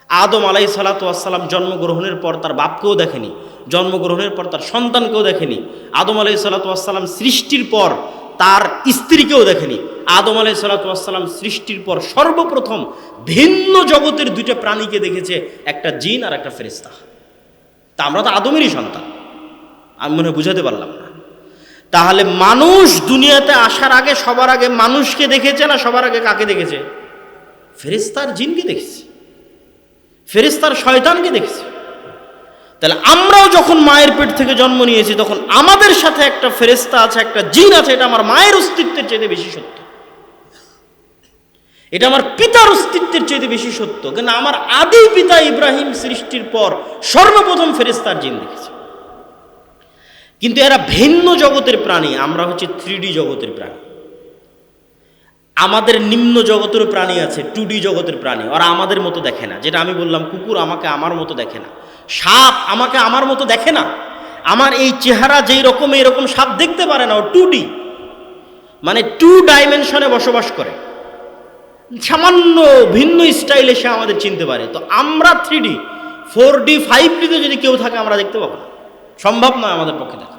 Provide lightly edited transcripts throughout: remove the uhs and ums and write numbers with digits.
আদম আলাইহিসসালাতু ওয়াসসালাম জন্মগ্রহণের পর তার বাপকেও দেখেনি, জন্মগ্রহণের পর তার সন্তানকেও দেখেনি। আদম আলাইহিসসালাতু ওয়াসসালাম সৃষ্টির পর তার স্ত্রীকেও দেখেনি। আদম আলাইহিসসালাতু ওয়াসসালাম সৃষ্টির পর সর্বপ্রথম ভিন্ন জগতের দুইটা প্রাণীকে দেখেছে, একটা জিন আর একটা ফেরেশতা। তা আমরা তো আদমেরই সন্তান, আমি মনে হয় বুঝাতে পারলাম না। তাহলে মানুষ দুনিয়াতে আসার আগে সবার আগে মানুষকে দেখেছে না সবার আগে কাকে দেখেছে? ফেরেশতার জিনকে দেখেছে, ফেরেশতার শয়তানকে দেখেছে। তাহলে আমরাও যখন মায়ের পেট থেকে জন্ম নিয়েছি তখন আমাদের সাথে একটা ফেরেশতা আছে, একটা জিন আছে। এটা আমার মায়ের অস্তিত্বের চাইতে বেশি সত্য, এটা আমার পিতার অস্তিত্বের চাইতে বেশি সত্য। কিন্তু আমার আদি পিতা ইব্রাহিম সৃষ্টির পর সর্বপ্রথম ফেরেশতার জিন দেখেছে। কিন্তু এরা ভিন্ন জগতের প্রাণী, আমরা হচ্ছে 3D জগতের প্রাণী। আমাদের নিম্ন জগতেরও প্রাণী আছে, 2D জগতের প্রাণী, ওরা আমাদের মতো দেখে না। যেটা আমি বললাম, কুকুর আমাকে আমার মতো দেখে না, সাপ আমাকে আমার মতো দেখে না। আমার এই চেহারা যেই রকম এইরকম সাপ দেখতে পারে না, ও 2D, মানে 2 ডাইমেনশনে বসবাস করে, সামান্য ভিন্ন স্টাইলে সে আমাদের চিনতে পারে। তো আমরা 3D, 4D, 5Dতে যদি কেউ থাকে আমরা দেখতে পাবো না, সম্ভব নয় আমাদের পক্ষে দেখা,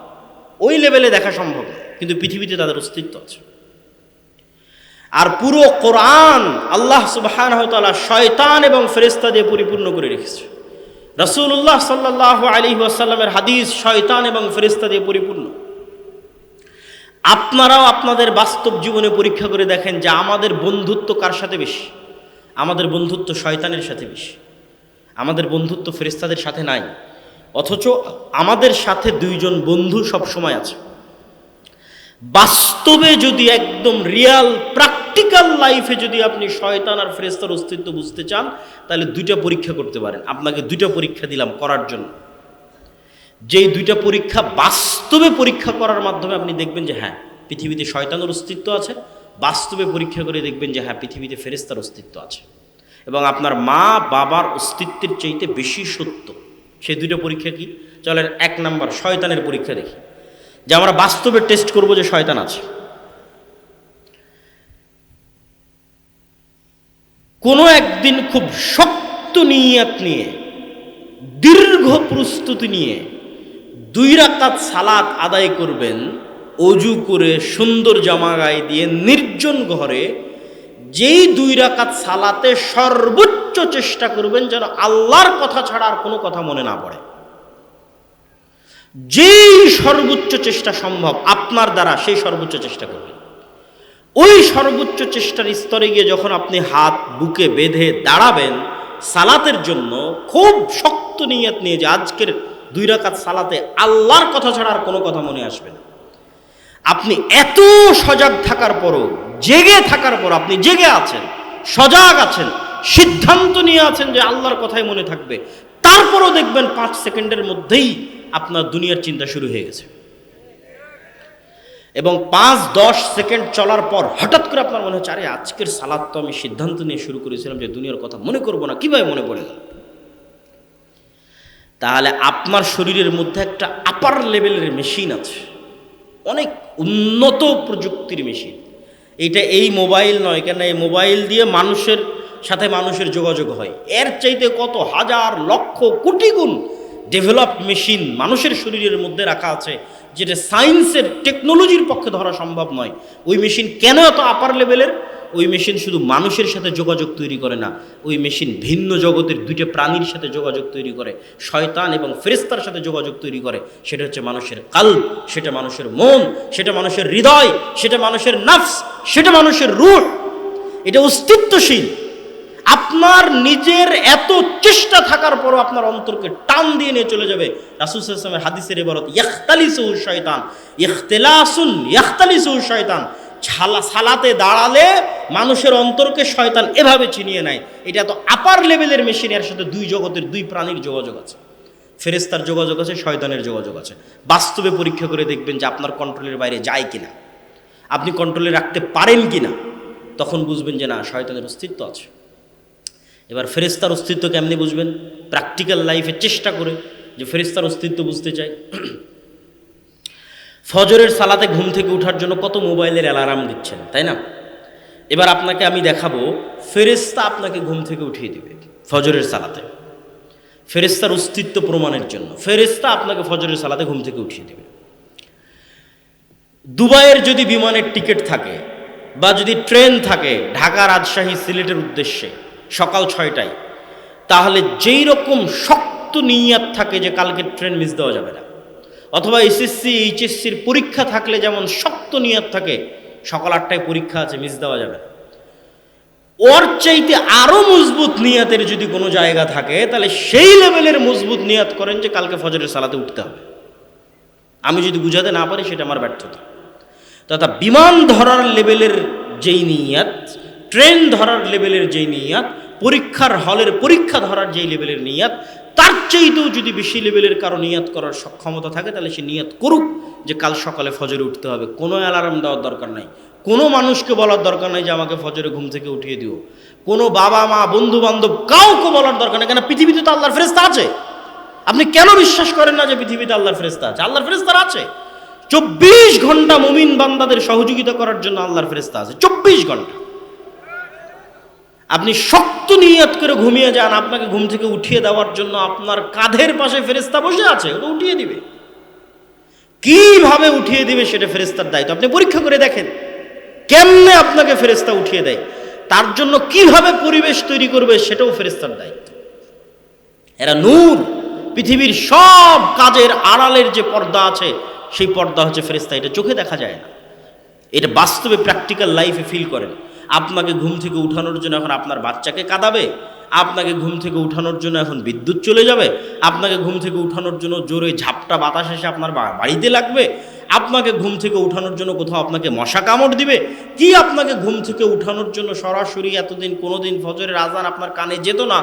ওই লেভেলে দেখা সম্ভব নয়। কিন্তু পৃথিবীতে তাদের অস্তিত্ব আছে। আর পুরো কোরআন আল্লাহ সুবহানাহু ওয়া তাআলা শয়তান এবং ফেরেশতা দিয়ে পরিপূর্ণ করে রেখেছে। রাসূলুল্লাহ সাল্লাল্লাহু আলাইহি ওয়াসাল্লামের হাদিস শয়তান এবং ফেরেশতা দিয়ে পরিপূর্ণ। আপনারাও আপনাদের বাস্তব জীবনে পরীক্ষা করে দেখেন যে আমাদের বন্ধুত্ব কার সাথে বেশি? আমাদের বন্ধুত্ব শয়তানের সাথে বেশি, আমাদের বন্ধুত্ব ফেরেশতাদের সাথে নাই। অথচ আমাদের সাথে 2 জন বন্ধু সব সময় আছে। বাস্তবে যদি একদম রিয়াল প্র্যাকটিক্যাল লাইফে যদি আপনি শয়তান আর ফেরেশতার অস্তিত্ব বুঝতে চান, তাহলে 2টা পরীক্ষা করতে পারেন। আপনাকে 2টা পরীক্ষা দিলাম করার জন্য, যেই 2টা পরীক্ষা বাস্তবে পরীক্ষা করার মাধ্যমে আপনি দেখবেন যে হ্যাঁ পৃথিবীতে শয়তানের অস্তিত্ব আছে, বাস্তবে পরীক্ষা করে দেখবেন যে হ্যাঁ পৃথিবীতে ফেরেশতার অস্তিত্ব আছে, এবং আপনার মা বাবার অস্তিত্বের চাইতে বেশি সত্য। সেই 2টা পরীক্ষা কি? চলেন 1 নাম্বার শয়তানের পরীক্ষা দেখি, যে আমরা বাস্তবে টেস্ট করব যে শয়তান আছে। কোনো একদিন খুব শক্ত নিয়ত নিয়ে, দীর্ঘ প্রস্তুতি নিয়ে 2 রাকাত সালাত আদায় করবেন, অজু করে সুন্দর জামা গায়ে দিয়ে নির্জন ঘরে। যেই 2 রাকাত সালাতে সর্বোচ্চ চেষ্টা করবেন যেন আল্লাহর কথা ছাড়া আর কোনো কথা মনে না পড়ে। যেই সর্বোচ্চ চেষ্টা সম্ভব আপনার দ্বারা, সেই সর্বোচ্চ চেষ্টা করবেন। ওই সর্বোচ্চ চেষ্টার স্তরে গিয়ে যখন আপনি হাত বুকে বেঁধে দাঁড়াবেন সালাতের জন্য, খুব শক্ত নিয়ত নিয়ে যে আজকের 2 রাকাত সালাতে আল্লাহর কথা ছাড়া আর কোনো কথা মনে আসবে না। আপনি এত সজাগ থাকার পরও, জেগে থাকার পর, আপনি জেগে আছেন, সজাগ আছেন, সিদ্ধান্ত নিয়ে আছেন যে আল্লাহর কথাই মনে থাকবে, তারপরও দেখবেন 5 সেকেন্ডের মধ্যেই আপনার দুনিয়ার চিন্তা শুরু হয়ে গেছে। এবং 5-10 সেকেন্ড চলার পর হঠাৎ করে আপনার মনে হচ্ছে, আরে আজকের সালাত তো আমি সিদ্ধান্ত নিয়ে শুরু করেছিলাম যে দুনিয়ার কথা মনে করব না, কিভাবে মনে পড়ে গেল? তাহলে আপনার শরীরের মধ্যে একটা আপার লেভেলের মেশিন আছে, অনেক উন্নত প্রযুক্তির মেশিন। এইটা এই মোবাইল নয়, কেন এই মোবাইল দিয়ে মানুষের সাথে মানুষের যোগাযোগ হয়, এর চাইতে কত হাজার লক্ষ কোটি গুণ ডেভেলপড মেশিন মানুষের শরীরের মধ্যে রাখা আছে, যেটা সায়েন্সের টেকনোলজির পক্ষে ধরা সম্ভব নয়। ওই মেশিন কেন এত আপার লেভেলের? ওই মেশিন শুধু মানুষের সাথে যোগাযোগ তৈরি করে না, ওই মেশিন ভিন্ন জগতের 2টা প্রাণীর সাথে যোগাযোগ তৈরি করে, শয়তান এবং ফেরেশতার সাথে যোগাযোগ তৈরি করে। সেটা হচ্ছে মানুষের কলব, সেটা মানুষের মন, সেটা মানুষের হৃদয়, সেটা মানুষের নফস, সেটা মানুষের রূহ। এটা অস্তিত্বশীল। আপনার নিজের এত চেষ্টা থাকার পরও আপনার অন্তরকে টান দিয়ে নিয়ে চলে যাবে। রাসূল সাল্লাল্লাহু আলাইহি ওয়াসাল্লামের হাদিসের ইবারত, ইখতালিসুহু শয়তান, ইখতিলাসুন ইখতালিসুহু শয়তান। সালাতে দাঁড়ালে মানুষের অন্তরকে শয়তান এভাবে ছিনিয়ে নেয়। এটা তো আপার লেভেলের মেশিন, এর সাথে 2 জগতের 2 প্রাণীর যোগাযোগ আছে, ফেরেশতার যোগাযোগ আছে, শয়তানের যোগাযোগ আছে। বাস্তবে পরীক্ষা করে দেখবেন যে আপনার কন্ট্রোলের বাইরে যায় কিনা, আপনি কন্ট্রোলে রাখতে পারেন কিনা, তখন বুঝবেন যে না, শয়তানের অস্তিত্ব আছে। এবার ফেরেশতার অস্তিত্ব কেমনি বুঝবেন? প্র্যাকটিক্যাল লাইফে চেষ্টা করে যে ফেরেশতার অস্তিত্ব বুঝতে চাই। ফজরের সালাতে ঘুম থেকে ওঠার জন্য কত মোবাইলের অ্যালার্ম দিচ্ছেন, তাই না? এবার আপনাকে আমি দেখাবো ফেরেশতা আপনাকে ঘুম থেকে উঠিয়ে দিবে। ফজরের সালাতে, ফেরেশতার অস্তিত্ব প্রমাণের জন্য। ফেরেশতা আপনাকে ফজরের সালাতে ঘুম থেকে উঠিয়ে দেবে। দুবাইয়ের যদি বিমানের টিকিট থাকে বা যদি ট্রেন থাকে ঢাকা, রাজশাহী, সিলেটের উদ্দেশ্যে সকাল 6টায়, তাহলে যেই রকম শক্ত নিয়াত থাকে যে কালকে ট্রেন মিস দেওয়া যাবে না, অথবা এসএসসি এইচএসসির পরীক্ষা থাকলে যেমন শক্ত নিয়াত থাকে সকাল 8টায় পরীক্ষা আছে মিস দেওয়া যাবে না, ওর চাইতে আরও মজবুত নিয়াতের যদি কোনো জায়গা থাকে তাহলে সেই লেভেলের মজবুত নিয়াত করেন যে কালকে ফজরের সালাতে উঠতে হবে। আমি যদি বুঝাতে না পারি সেটা আমার ব্যর্থতা। তথা বিমান ধরার লেভেলের যেই নিয়াত, ট্রেন ধরার লেভেলের যেই নিয়াত, পরীক্ষার হলের পরীক্ষা ধরার যেই লেভেলের নিয়াত, তার চাইতেও যদি বেশি লেভেলের কারো নিয়াত করার সক্ষমতা থাকে তাহলে সে নিয়াত করুক যে কাল সকালে ফজরে উঠতে হবে। কোনো অ্যালার্ম দেওয়ার দরকার নাই, কোনো মানুষকে বলার দরকার নাই যে আমাকে ফজরে ঘুম থেকে উঠিয়ে দিও, কোনো বাবা মা বন্ধু বান্ধব কাউকে বলার দরকার নেই। কেন? পৃথিবীতে তো আল্লাহর ফেরেশতা আছে। আপনি কেন বিশ্বাস করেন না যে পৃথিবীতে আল্লাহর ফেরেশতা আছে? আল্লাহর ফেরেশতা আছে। 24 ঘন্টা মুমিন বান্দাদের সহযোগিতা করার জন্য আল্লাহর ফেরেশতা আছে, 24 ঘন্টা। আপনি শক্ত নিয়ত করে ঘুমিয়ে যান, আপনাকে ঘুম থেকে উঠিয়ে দেওয়ার জন্য আপনার কাঁধের পাশে ফেরেশতা বসে আছে, ওটা উঠিয়ে দিবে। কিভাবে উঠিয়ে দিবে সেটা ফেরেশতার দায়িত্ব। আপনি পরীক্ষা করে দেখেন কেমনে আপনাকে ফেরেশতা উঠিয়ে দেয়, তার জন্য কিভাবে পরিবেশ তৈরি করবে সেটাও ফেরেশতার দায়িত্ব। এরা নূর। পৃথিবীর সব কাজের আড়ালের যে পর্দা আছে সেই পর্দা হচ্ছে ফেরেশতা। এটা চোখে দেখা যায় না, এটা বাস্তবে প্র্যাকটিক্যাল লাইফে ফিল করেন। আপনাকে ঘুম থেকে উঠানোর জন্য এখন আপনার বাচ্চাকে কাঁদাবে, আপনাকে ঘুম থেকে উঠানোর জন্য এখন বিদ্যুৎ চলে যাবে, আপনাকে ঘুম থেকে উঠানোর জন্য জোরে ঝাপটা বাতাস এসে আপনার বাড়িতে লাগবে, আপনাকে ঘুম থেকে উঠানোর জন্য কোথাও আপনাকে মশা কামড় দিবে, কি আপনাকে ঘুম থেকে উঠানোর জন্য সরাসরি এতদিন কোনোদিন ফজরের আজান আপনার কানে যেত না,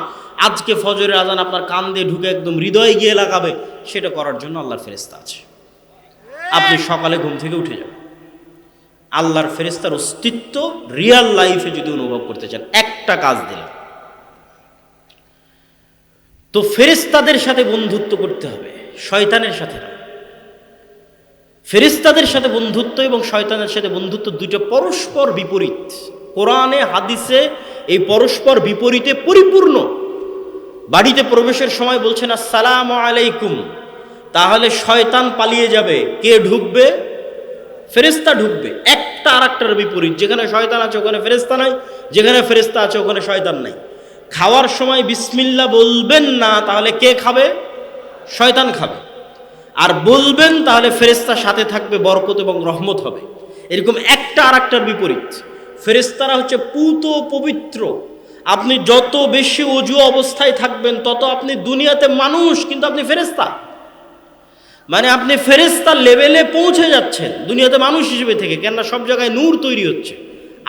আজকে ফজরের আজান আপনার কান দিয়ে ঢুকে একদম হৃদয়ে গিয়ে লাগাবে, সেটা করার জন্য আল্লাহর ফেরেশতা আছে। আপনি সকালে ঘুম থেকে উঠে যাবেন। আল্লাহর ফেরেশতার অস্তিত্ব রিয়াল লাইফে যদি অনুভব করতে চান, একটা কাজ দিলেন তো ফেরেশতাদের সাথে বন্ধুত্ব করতে হবে, শয়তানের সাথে না। ফেরেশতাদের সাথে বন্ধুত্ব এবং শয়তানের সাথে বন্ধুত্ব দুটো পরস্পর বিপরীত। কোরআনে হাদিসে এই পরস্পর বিপরীতে পরিপূর্ণ। বাড়িতে প্রবেশের সময় বলছেন আসসালামু আলাইকুম, তাহলে শয়তান পালিয়ে যাবে, কে ঢুকবে? ফেরেশতা ঢুকবে। একটা আর একটার বিপরীত। যেখানে শয়তান আছে ওখানে ফেরেশতা নাই, যেখানে ফেরেশতা আছে ওখানে শয়তান নাই। খাওয়ার সময় বিসমিল্লাহ বলবেন না, তাহলে কে খাবে? শয়তান খাবে। আর বলবেন তাহলে ফেরেশতা সাথে থাকবে, বরকত এবং রহমত হবে। এরকম একটা আর একটার বিপরীত। ফেরেশতারা হচ্ছে পুত পবিত্র। আপনি যত বেশি অজু অবস্থায় থাকবেন তত আপনি দুনিয়াতে মানুষ, কিন্তু আপনি ফেরেশতা। মানে আপনি ফেরেশতার লেভেলে পৌঁছে যাচ্ছেন দুনিয়াতে মানুষ হিসেবে থেকে। কেননা সব জায়গায় নূর তৈরি হচ্ছে,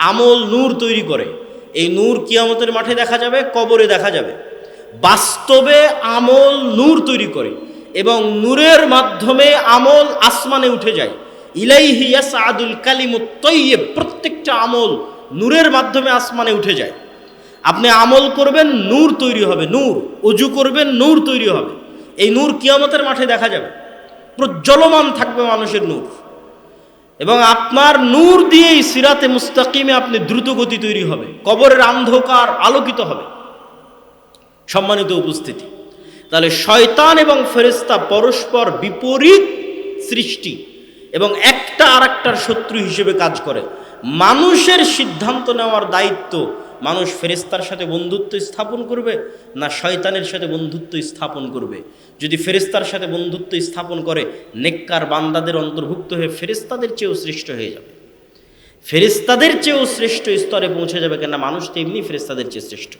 আমল নূর তৈরি করে। এই নূর কিয়ামতের মাঠে দেখা যাবে, কবরে দেখা যাবে। বাস্তবে আমল নূর তৈরি করে এবং নূরের মাধ্যমে আমল আসমানে উঠে যায়। ইলাইহি ইয়াসআদুল কালিমুত তাইয়্যিব, প্রত্যেকটা আমল নূরের মাধ্যমে আসমানে উঠে যায়। আপনি আমল করবেন, নূর তৈরি হবে, নূর। ওযু করবেন, নূর তৈরি হবে। এই নূর কিয়ামতের মাঠে দেখা যাবে, প্রজ্বলমান থাকবে মানুষের নূর। এবং আপনার নূর দিয়েই সিরাতে মুস্তাকিমে আপনি দ্রুত গতি তৈরি হবে, কবরের অন্ধকার আলোকিত হবে। সম্মানিত উপস্থিতি, তাহলে শয়তান এবং ফেরেশতা পরস্পর বিপরীত সৃষ্টি এবং একটা আর একটার শত্রু হিসেবে কাজ করে। মানুষের সিদ্ধান্ত নেওয়ার দায়িত্ব, মানুষ ফেরেশতার সাথে বন্ধুত্ব স্থাপন করবে না শয়তানের সাথে বন্ধুত্ব স্থাপন করবে। যদি ফেরেশতার সাথে বন্ধুত্ব স্থাপন করে, নেককার বান্দাদের অন্তর্ভুক্ত হয়ে ফেরেশতাদের চেয়েও শ্রেষ্ঠ হয়ে যাবে, ফেরেশতাদের চেয়েও শ্রেষ্ঠ স্তরে পৌঁছে যাবে। কেননা মানুষ তো এমনি ফেরেশতাদের চেয়ে শ্রেষ্ঠ।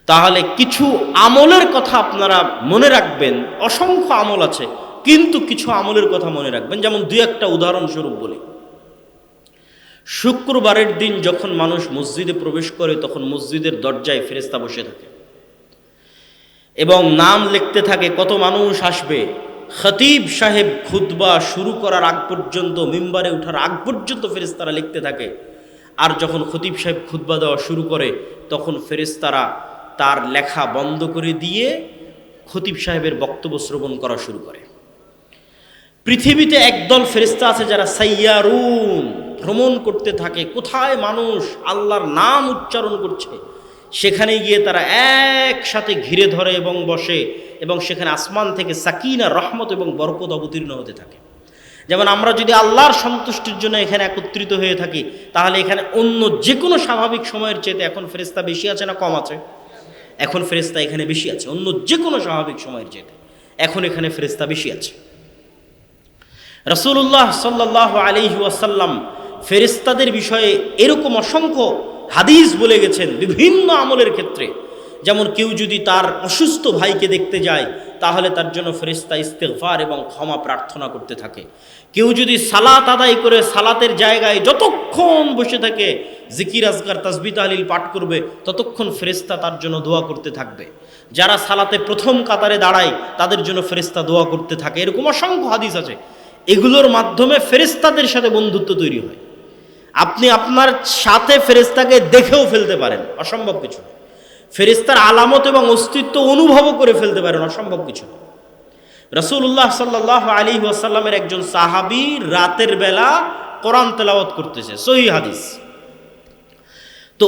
তাহলে কিছু আমলের কথা আপনারা মনে রাখবেন। অসংখ্য আমল আছে, কিন্তু কিছু আমলের কথা মনে রাখবেন। যেমন দুই একটা উদাহরণস্বরূপ বলি। শুক্রবারের দিন যখন মানুষ মসজিদে প্রবেশ করে তখন মসজিদের দরজায় ফেরেশতা বসে থাকে এবং নাম লিখতে থাকে কত মানুষ আসবে। খতিব সাহেব খুতবা শুরু করার আগ পর্যন্ত, মিম্বারে ওঠার আগ পর্যন্ত ফেরেশতারা লিখতে থাকে। আর যখন খতিব সাহেব খুতবা দেওয়া শুরু করে তখন ফেরেশতারা তার লেখা বন্ধ করে দিয়ে খতিব সাহেবের বক্তব্য শ্রবণ করা শুরু করে। পৃথিবীতে একদল ফেরেশতা আছে যারা সাইয়ারুন, ভ্রমণ করতে থাকে। কোথায় মানুষ আল্লাহর নাম উচ্চারণ করছে সেখানে গিয়ে তারা একসাথে ঘিরে ধরে এবং বসে, এবং সেখানে আসমান থেকে সাকিনা, রহমত এবং বরকত অবতীর্ণ হতে থাকে। যেমন আমরা যদি আল্লাহর সন্তুষ্টির জন্য এখানে একত্রিত হয়ে থাকি, তাহলে এখানে অন্য যে কোনো স্বাভাবিক সময়ের চেয়ে এখন ফেরেশতা বেশি আছে না কম আছে? এখন ফেরেশতা এখানে বেশি আছে, অন্য যে কোনো স্বাভাবিক সময়ের চেয়ে এখন এখানে ফেরেশতা বেশি আছে। রাসূলুল্লাহ সাল্লাল্লাহু আলাইহি ওয়াসাল্লাম ফেরেশতাদের বিষয়ে এরকম অসংখ্য হাদিস বলে গেছেন বিভিন্ন আমলের ক্ষেত্রে। যেমন কেউ যদি তার অসুস্থ ভাইকে দেখতে যায়, তাহলে তার জন্য ফেরেশতা ইস্তেগফার এবং ক্ষমা প্রার্থনা করতে থাকে। কেউ যদি সালাত আদায় করে সালাতের জায়গায় যতক্ষণ বসে থাকে জিকির আজকার তাসবিহ তাহলিল পাঠ করবে, ততক্ষণ ফেরেশতা তার জন্য দোয়া করতে থাকবে। যারা সালাতে প্রথম কাতারে দাঁড়ায় তাদের জন্য ফেরেশতা দোয়া করতে থাকে। এরকম অসংখ্য হাদিস আছে। এগুলোর মাধ্যমে ফেরেশতাদের সাথে বন্ধুত্ব তৈরি হয়। আপনি আপনার সাথে ফেরেশতাকে দেখেও ফেলতে পারেন, অসম্ভব কিছু। ফেরেশতার আলামত এবং অস্তিত্ব অনুভবও করে ফেলতে পারেন, অসম্ভব কিছু। রাসূলুল্লাহ সাল্লাল্লাহু আলাইহি ওয়াসাল্লামের একজন সাহাবী রাতের বেলা কোরআন তেলাওয়াত করতেছে, সহিহ হাদিস। তো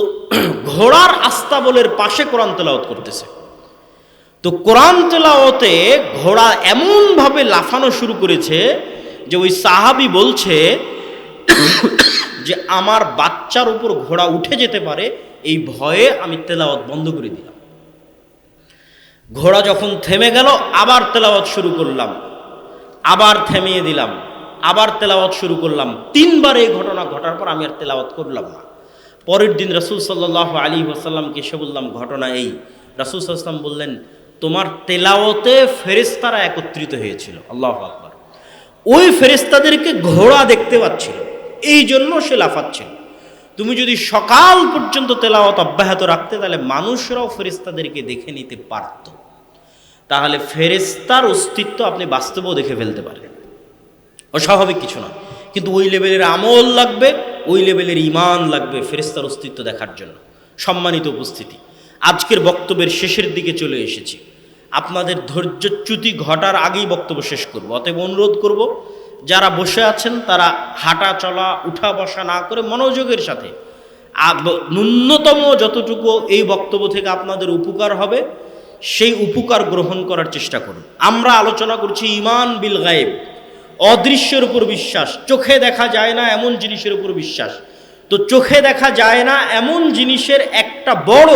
ঘোড়ার আস্তাবলের পাশে কোরআন তেলাওয়াত করতেছে। তো কোরআন তেলাওয়াতে ঘোড়া এমনভাবে লাফানো শুরু করেছে যে ওই সাহাবী বলছে যে আমার বাচ্চার উপর ঘোড়া উঠে যেতে পারে, এই ভয়ে আমি তেলাওয়াত বন্ধ করে দিলাম। ঘোড়া যখন থেমে গেল, আবার তেলাওয়াত শুরু করলাম, আবার থামিয়ে দিলাম, আবার তেলাওয়াত শুরু করলাম। 3 বার এই ঘটনা ঘটার পর আমি আর তেলাওয়াত করলাম না। পরের দিন রাসূল সাল্লাল্লাহু আলাইহি ওয়াসাল্লামকে এসে বললাম ঘটনা এই। রাসূল সাল্লাল্লাহু আলাইহি ওয়াসাল্লাম বললেন, তোমার তেলাওয়াতে ফেরেশতারা একত্রিত হয়েছিল। আল্লাহু আকবার। ওই ফেরেশতাদেরকে ঘোড়া দেখতে পাচ্ছিল, এই জন্য সে লাফাচ্ছিল। তুমি যদি সকাল পর্যন্ত তেলাওয়াত অব্যাহত রাখতে, তাহলে মানুষরাও ফেরেশতাদেরকে দেখে নিতে পারত। তাহলে ফেরেশতার অস্তিত্ব আপনি বাস্তবেও দেখে ফেলতে পারেন, অস্বাভাবিক কিছু না। কিন্তু ওই লেভেলের আমল লাগবে, ওই লেভেলের ঈমান লাগবে ফেরেশতার অস্তিত্ব দেখার জন্য। সম্মানিত উপস্থিতি, আজকের বক্তব্যের শেষের দিকে চলে এসেছি। আপনাদের ধৈর্যচ্যুতি ঘটার আগেই বক্তব্য শেষ করব। অতএব অনুরোধ করব, যারা বসে আছেন তারা হাঁটা চলা উঠা বসা না করে মনোযোগের সাথে ন্যূনতম যতটুকু এই বক্তব্য থেকে আপনাদের উপকার হবে সেই উপকার গ্রহণ করার চেষ্টা করুন। আমরা আলোচনা করছি ঈমান বিল গায়েব, অদৃশ্যের উপর বিশ্বাস। চোখে দেখা যায় না এমন জিনিসের উপর বিশ্বাস। তো চোখে দেখা যায় না এমন জিনিসের একটা বড়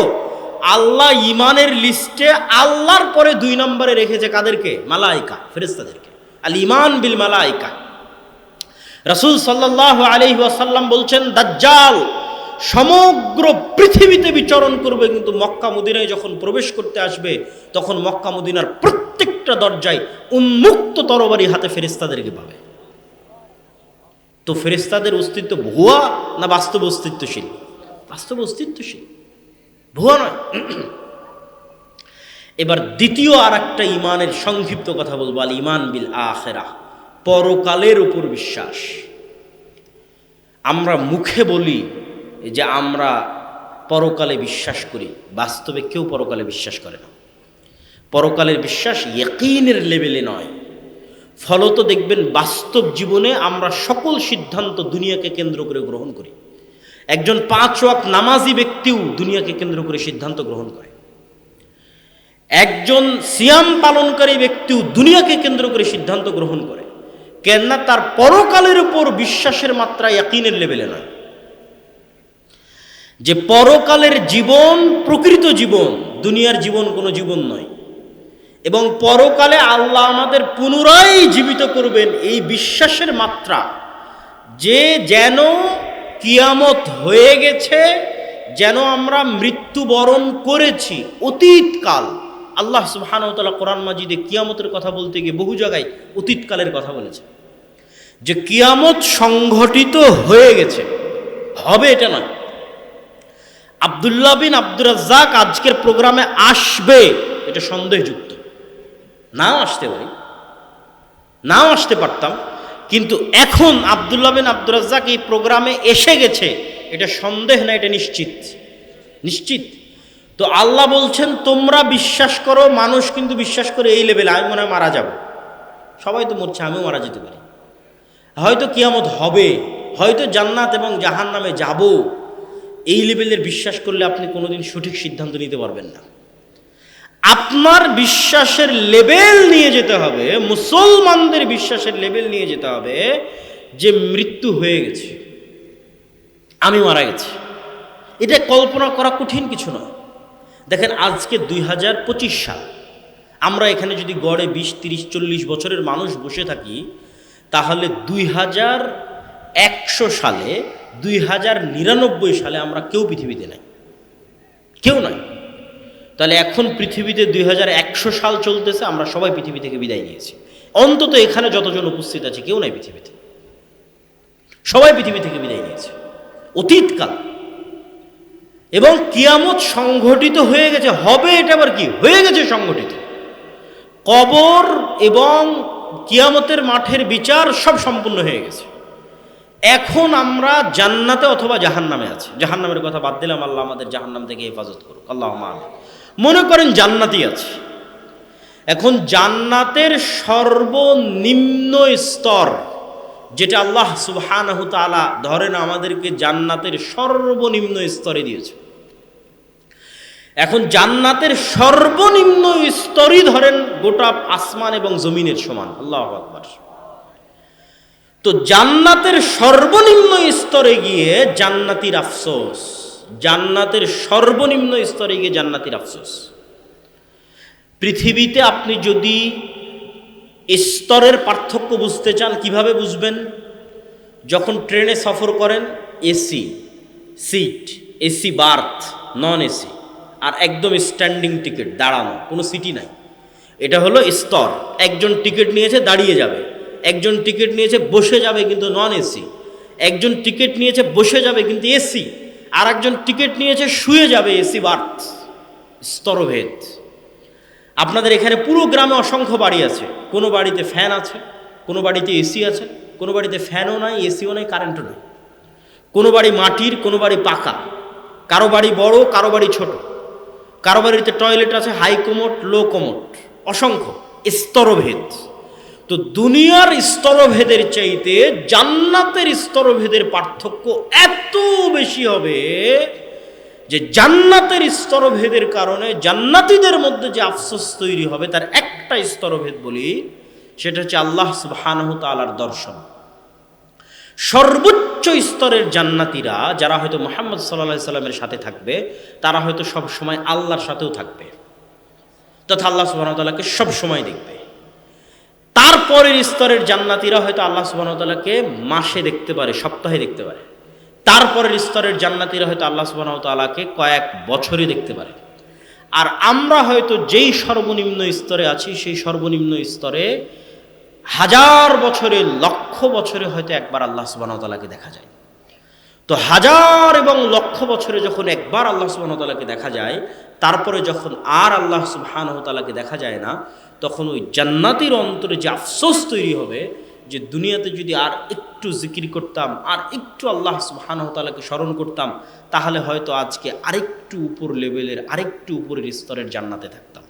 আল্লাহ ঈমানের লিস্টে আল্লাহর পরে 2 নম্বরে রেখেছে কাদেরকে? মালায়েকা, ফেরেশতাদেরকে। আল ঈমান বিল মালায়েকা। রাসূল সাল্লাল্লাহু আলাইহি ওয়াসাল্লাম বলছেন, দাজ্জাল সমগ্র পৃথিবীতে বিচরণ করবে, কিন্তু মক্কা মদিনায় যখন প্রবেশ করতে আসবে তখন মক্কা মদিনার প্রত্যেকটা দরজায় উন্মুক্ত তরবারি হাতে ফেরেশতাদেরকে পাবে। তো ফেরেশতাদের অস্তিত্ব ভুয়া না বাস্তব অস্তিত্বশীল? বাস্তব অস্তিত্বশীল, ভুয়া নয়। এবার দ্বিতীয় আর একটা ঈমানের সংক্ষিপ্ত কথা বলবো, আল ঈমান বিল আখিরাহ, পরকালের উপর বিশ্বাস। আমরা মুখে বলি যে আমরা পরকালে বিশ্বাস করি, বাস্তবে কেউ পরকালে বিশ্বাস করে না। পরকালের বিশ্বাস ইয়াকিনের লেভেলে নয়। ফলত দেখবেন বাস্তব জীবনে আমরা সকল সিদ্ধান্ত দুনিয়াকে কেন্দ্র করে গ্রহণ করি। একজন 5 ওয়াক্ত নামাজি ব্যক্তিও দুনিয়াকে কেন্দ্র করে সিদ্ধান্ত গ্রহণ করে। একজন সিয়াম পালনকারী ব্যক্তিও দুনিয়াকে কেন্দ্র করে সিদ্ধান্ত গ্রহণ করে। কেননা তার পরকালের উপর বিশ্বাসের মাত্রা ইয়াকিনের লেভেলে নয়। যে পরকালের জীবন প্রকৃত জীবন, দুনিয়ার জীবন কোনো জীবন নয়, এবং পরকালে আল্লাহ আমাদের পুনরায় জীবিত করবেন, এই বিশ্বাসের মাত্রা, যে যেন কিয়ামত হয়ে গেছে, যেন আমরা মৃত্যুবরণ করেছি অতীতকাল। আল্লাহ সুবহানাহু ওয়া তাআলা কোরআন মাজিদে কিয়ামতের কথা বলতে গিয়ে বহু জায়গায় অতীতকালের কথা বলেছে, যে কিয়ামত সংঘটিত হয়ে গেছে, হবে এটা নয়। আব্দুল্লাহ বিন আব্দুর রাজ্জাক আজকের প্রোগ্রামে আসবে এটা সন্দেহযুক্ত। নাও আসতে পারি, নাও আসতে পারতাম, কিন্তু এখন আব্দুল্লাহ বিন আব্দুর রাজ্জাক এই প্রোগ্রামে এসে গেছে, এটা সন্দেহ না, এটা নিশ্চিত, নিশ্চিত। তো আল্লাহ বলছেন তোমরা বিশ্বাস করো। মানুষ কিন্তু বিশ্বাস করে এই লেভেলে, আমি মনে হয় মারা যাব, সবাই তো মরছে, আমিও মারা যেতে পারি, হয়তো কিয়ামত হবে, হয়তো জান্নাত এবং জাহান্নামে যাব। এই লেভেলের বিশ্বাস করলে আপনি কোনোদিন সঠিক সিদ্ধান্ত নিতে পারবেন না। আপনার বিশ্বাসের লেভেল নিয়ে যেতে হবে, মুসলমানদের বিশ্বাসের লেভেল নিয়ে যেতে হবে যে মৃত্যু হয়ে গেছে, আমি মারা গেছি। এটা কল্পনা করা কঠিন কিছু নয়। দেখেন আজকে 2025 সাল, আমরা এখানে যদি গড়ে 20, 30, 40 বছরের মানুষ বসে থাকি, তাহলে 2100 সালে 2099 সালে আমরা কেউ পৃথিবীতে নাই, কেউ নাই। তাহলে এখন পৃথিবীতে 2100 সাল চলতেছে, আমরা সবাই পৃথিবী থেকে বিদায় নিয়েছি। অন্তত এখানে যতজন উপস্থিত আছে কেউ নাই পৃথিবীতে, সবাই পৃথিবী থেকে বিদায় নিয়েছে অতীতকাল। এবং কিয়ামত সংঘটিত হয়ে গেছে, হবে, এটা আবার কি হয়ে গেছে সংঘটিত। কবর এবং কিয়ামতের মাঠের বিচার সব সম্পূর্ণ হয়ে গেছে। এখন আমরা জান্নাতে অথবা জাহান্নামে আছি। জাহান্নামের কথা বাদ দিলাম, আল্লাহ আমাদের জাহান্নাম থেকে হেফাজত করুক, আল্লাহুম্মা আমিন। মনে করেন জান্নাতি আছে। এখন জান্নাতের সর্বনিম্ন স্তর যেটা আল্লাহ সুবহানাহু তাআলা ধরেন আমাদেরকে জান্নাতের সর্বনিম্ন স্তরে দিয়েছে। এখন জান্নাতের সর্বনিম্ন স্তরই ধরেন গোটা আসমান এবং জমিনের সমান। আল্লাহু আকবার। তো জান্নাতের সর্বনিম্ন স্তরে গিয়ে জান্নাতীর আফসোস, জান্নাতের সর্বনিম্ন স্তরে গিয়ে জান্নাতীর আফসোস। পৃথিবীতে আপনি যদি স্তরের পার্থক্য বুঝতে চান, কিভাবে বুঝবেন? যখন ট্রেনে সফর করেন, AC seat, AC berth, non AC, আর একদম স্ট্যান্ডিং টিকিট, দাঁড়ানো, কোনো সিটি নাই। এটা হলো স্তর। একজন টিকিট নিয়েছে দাঁড়িয়ে যাবে, একজন টিকিট নিয়েছে বসে যাবে কিন্তু নন এসি, একজন টিকিট নিয়েছে বসে যাবে কিন্তু এসি, আর একজন টিকিট নিয়েছে শুয়ে যাবে, এসি বার্থ। স্তরভেদ। আপনাদের এখানে পুরো গ্রামে অসংখ্য বাড়ি আছে, কোনো বাড়িতে ফ্যান আছে, কোনো বাড়িতে এসি আছে, কোনো বাড়িতে ফ্যানও নাই, এসিও নাই, কারেন্টও নাই। কোনো বাড়ি মাটির, কোনো বাড়ি পাকা, কারো বাড়ি বড়, কারো বাড়ি ছোট, কারো বাড়িতে টয়লেট আছে, হাই কোমোট, লো কোমোট, অসংখ্য স্তরভেদ। তো দুনিয়ার স্তরভেদের চাইতে জান্নাতের স্তরভেদের পার্থক্য এত বেশি হবে যে জান্নাতের স্তরভেদের কারণে জান্নাতীদের মধ্যে যে আফসোস তৈরি হবে তার একটা স্তরভেদ বলি, সেটা হচ্ছে আল্লাহ সুবহানাহু তাআলার দর্শন। সর্বোচ্চ স্তরের জান্নাতীরা যারা হয়তো মুহাম্মদ সাল্লাল্লাহু আলাইহি সাল্লামের সাথে থাকবে, তারা হয়তো সব সময় আল্লাহর সাথেও থাকবে, তথা আল্লাহ সুবহানাহু ওয়া তাআলাকে সব সময় দেখবে। তারপরের স্তরের জান্নাতীরা হয়তো আল্লাহ সুবহানাহু ওয়া তাআলাকে মাসে দেখতে পারে, সপ্তাহে দেখতে পারে। তারপরের স্তরের জান্নাতীরা হয়তো আল্লাহ সুবহানাহু ওয়া তাআলাকে কয়েক বছরই দেখতে পারে। আর আমরা হয়তো যেই সর্বনিম্ন স্তরে আছি, সেই সর্বনিম্ন স্তরে হাজার বছরে, লক্ষ বছরে হয়তো একবার আল্লাহ সুবহানাহু ওয়া তাআলাকে দেখা যায়। তো হাজার এবং লক্ষ বছরে যখন একবার আল্লাহ সুবহানাহু ওয়া তাআলাকে দেখা যায়, তারপরে যখন আর আল্লাহ সুবহানাহু ওয়া তাআলাকে দেখা যায় না, তখন ওই জান্নাতীর অন্তরে যে আফসোস তৈরি হবে যে দুনিয়াতে যদি আর একটু জিকির করতাম, আর একটু আল্লাহ সুবহানাহু ওয়া তাআলাকে স্মরণ করতাম, তাহলে হয়তো আজকে আরেকটু উপর লেভেলের, আরেকটু উপরের স্তরের জান্নাতে থাকতাম।